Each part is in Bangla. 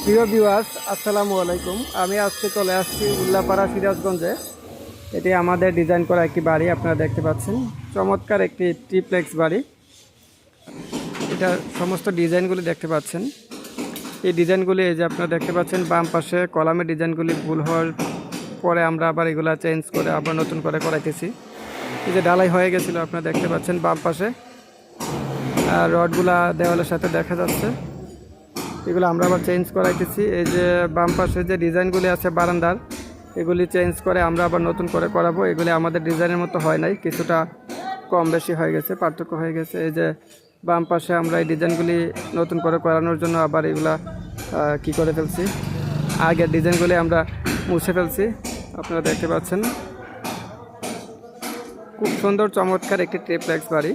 প্রিয় ভিউয়ার্স, আসসালামু আলাইকুম। আমি আজকে চলে আসছি উল্লাপাড়া, সিরাজগঞ্জে। এটি আমাদের ডিজাইন করা একটি বাড়ি, আপনারা দেখতে পাচ্ছেন। চমৎকার একটি ট্রিপ্লেক্স বাড়ি। এটা সমস্ত ডিজাইনগুলি দেখতে পাচ্ছেন। এই ডিজাইনগুলি এই যে আপনারা দেখতে পাচ্ছেন, বাম পাশে কলামের ডিজাইনগুলি ভুল হওয়ার পরে আমরা আবার এগুলা চেঞ্জ করে আবার নতুন করে করাইতেছি। এই যে ঢালাই হয়ে গেছিলো, আপনারা দেখতে পাচ্ছেন বাম পাশে রডগুলা দেওয়ালের সাথে দেখা যাচ্ছে। এগুলো আমরা আবার চেঞ্জ করাইতেছি। এই যে বাম পাশে যে ডিজাইনগুলি আছে বারান্দার, এগুলি চেঞ্জ করে আমরা আবার নতুন করে করাবো। এগুলি আমাদের ডিজাইনের মতো হয় নাই, কিছুটা কম বেশি হয়ে গেছে, পার্থক্য হয়ে গেছে। এই যে বাম পাশে আমরা এই ডিজাইনগুলি নতুন করে করানোর জন্য আবার এগুলা কি করে ফেলছি, আগের ডিজাইনগুলি আমরা মুছে ফেলছি। আপনারা দেখতে পাচ্ছেন খুব সুন্দর চমৎকার একটি ট্রিপ্লেক্স বাড়ি।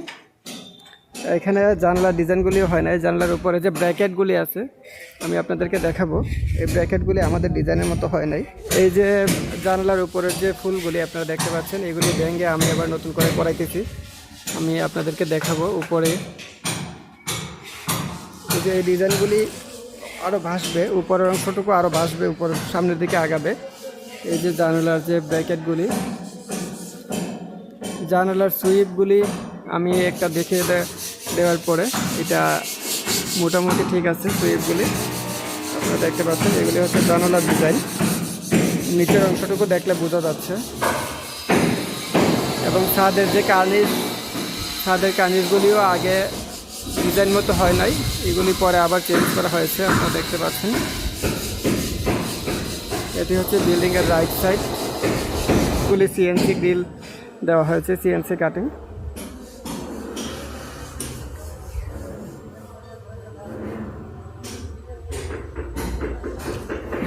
এখানে জানলার ডিজাইনগুলিও হয় না। এই জানলার উপরে যে ব্র্যাকেটগুলি আছে আমি আপনাদেরকে দেখাবো। এই ব্র্যাকেটগুলি আমাদের ডিজাইনের মতো হয় নাই। এই যে জানলার উপরের যে ফুলগুলি আপনারা দেখতে পাচ্ছেন, এগুলি ভেঙে আমি আবার নতুন করে করাইতেছি। আমি আপনাদেরকে দেখাবো। উপরে এই যে এই ডিজাইনগুলি আরও ভাসবে, উপরের অংশটুকু আরও ভাসবে, উপরের সামনের দিকে আগাবে। এই যে জানলার যে ব্র্যাকেটগুলি, জানালার সুইপগুলি আমি একটা দেখে দেওয়ার পরে এটা মোটামুটি ঠিক আছে। সুইপগুলি আপনারা দেখতে পাচ্ছেন, এগুলি হচ্ছে জানালার ডিজাইন। নিচের অংশটুকু দেখলে বোঝা যাচ্ছে। এবং ছাদের যে কার্নিশ, ছাদের কার্নিশগুলিও আগে ডিজাইন মতো হয় নাই, এগুলি পরে আবার চেঞ্জ করা হয়েছে, আপনারা দেখতে পাচ্ছেন। এটি হচ্ছে বিল্ডিংয়ের রাইট সাইড, গুলি সিএনসি গ্রিল দেওয়া হয়েছে, সিএনসি কাটিং।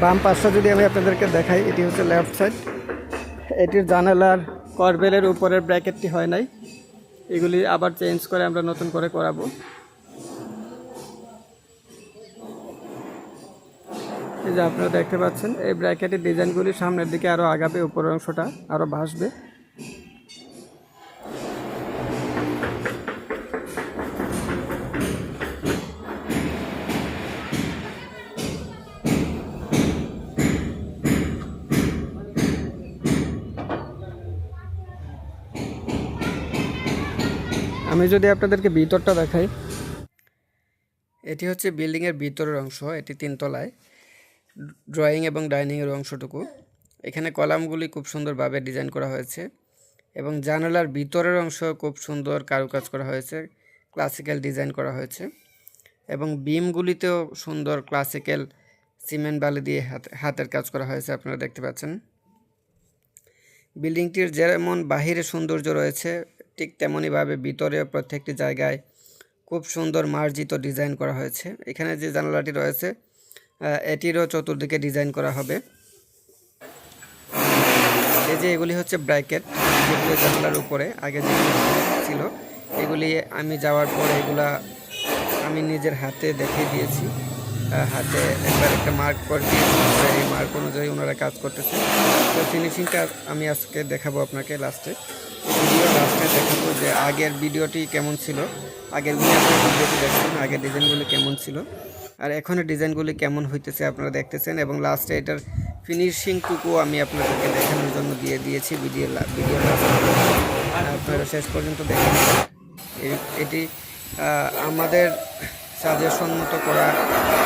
বাম পাশটা যদি আমি আপনাদেরকে দেখাই, এটি হচ্ছে লেফট সাইড। এটির জানালার করবেলের উপরের ব্র্যাকেটটি হয় নাই, এগুলি আবার চেঞ্জ করে আমরা নতুন করে করাবো। এই যে আপনারা দেখতে পাচ্ছেন, এই ব্র্যাকেটের ডিজাইনগুলি সামনের দিকে আরও আগাবে, উপরের অংশটা আরও ভাসবে। আমি যদি আপনাদেরকে ভিতরটা দেখাই, এটি হচ্ছে বিল্ডিংয়ের ভিতরের অংশ। এটি 3 তলায়, ড্রয়িং এবং ডাইনিংয়ের অংশটুকু। এখানে কলামগুলি খুব সুন্দরভাবে ডিজাইন করা হয়েছে এবং জানালার ভিতরের অংশ খুব সুন্দর কারুকাজ করা হয়েছে, ক্লাসিক্যাল ডিজাইন করা হয়েছে। এবং বিমগুলিতেও সুন্দর ক্লাসিক্যাল সিমেন্ট বালি দিয়ে হাতের কাজ করা হয়েছে, আপনারা দেখতে পাচ্ছেন। বিল্ডিংটির যেমন বাহিরে সৌন্দর্য রয়েছে, ঠিক তেমনইভাবে ভিতরে প্রত্যেকটি জায়গায় খুব সুন্দর মার্জিত ডিজাইন করা হয়েছে। এখানে যে জানালাটি রয়েছে এটিরও চতুর্দিকে ডিজাইন করা হবে। এই যে এগুলি হচ্ছে ব্র্যাকেট, যেগুলি জানালার উপরে আগে যেগুলো ছিল, এগুলি আমি যাওয়ার পরে এগুলা আমি নিজের হাতে দেখিয়ে দিয়েছি। হাতে একবার একটা মার্ক করে দিয়েছি, এই মার্ক অনুযায়ী ওনারা কাজ করতেছে। তো ফিনিশিংটা আমি আজকে দেখাবো আপনাকে লাস্টে। ভিডিও লাস্টে দেখাবো যে আগের ভিডিওটি কেমন ছিল, আগের ভিডিওটি দেখছেন, আগের ডিজাইনগুলি কেমন ছিল আর এখনের ডিজাইনগুলি কেমন হইতেছে আপনারা দেখতেছেন। এবং লাস্টে এটার ফিনিশিংটুকু আমি আপনাদেরকে দেখানোর জন্য দিয়ে দিয়েছি ভিডিও লাস্টে, আপনারা শেষ পর্যন্ত দেখে নেবেন। এটি আমাদের সাজেশন মতো করা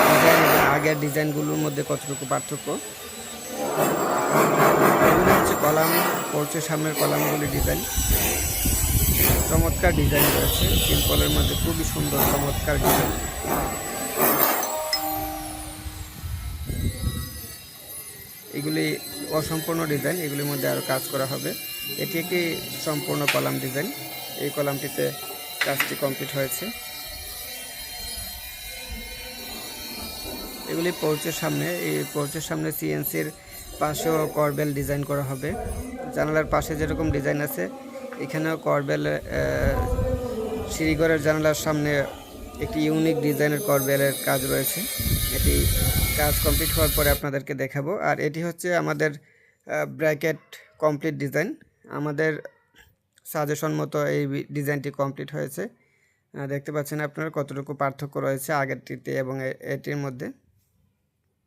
ডিজাইন এবং আগের ডিজাইনগুলোর মধ্যে কতটুকু পার্থক্য। এগুলো হচ্ছে কলাম, পোর্চের সামনের কলামগুলি ডিজাইন, চমৎকার ডিজাইন রয়েছে, সিম্পলের মধ্যে খুবই সুন্দর চমৎকার ডিজাইন। এগুলি অসম্পূর্ণ ডিজাইন, এগুলির মধ্যে আরও কাজ করা হবে। এটি একটি সম্পূর্ণ কলাম ডিজাইন, এই কলামটিতে কাজটি কমপ্লিট হয়েছে। এগুলি পোর্চের সামনে, এই পোর্চের সামনে সিএনসির পাশেও করবেল ডিজাইন করা হবে। জানালার পাশে যেরকম ডিজাইন আছে, এখানেও করবেল, সিঁড়িঘরের জানালার সামনে একটি ইউনিক ডিজাইনের করবেলের কাজ রয়েছে। এটি কাজ কমপ্লিট হওয়ার পরে আপনাদেরকে দেখাবো। আর এটি হচ্ছে আমাদের ব্র্যাকেট কমপ্লিট ডিজাইন, আমাদের সাজেশন মতো এই ডিজাইনটি কমপ্লিট হয়েছে। দেখতে পাচ্ছেন আপনারা কতটুকু পার্থক্য রয়েছে আগেরটিতে এবং এটির মধ্যে।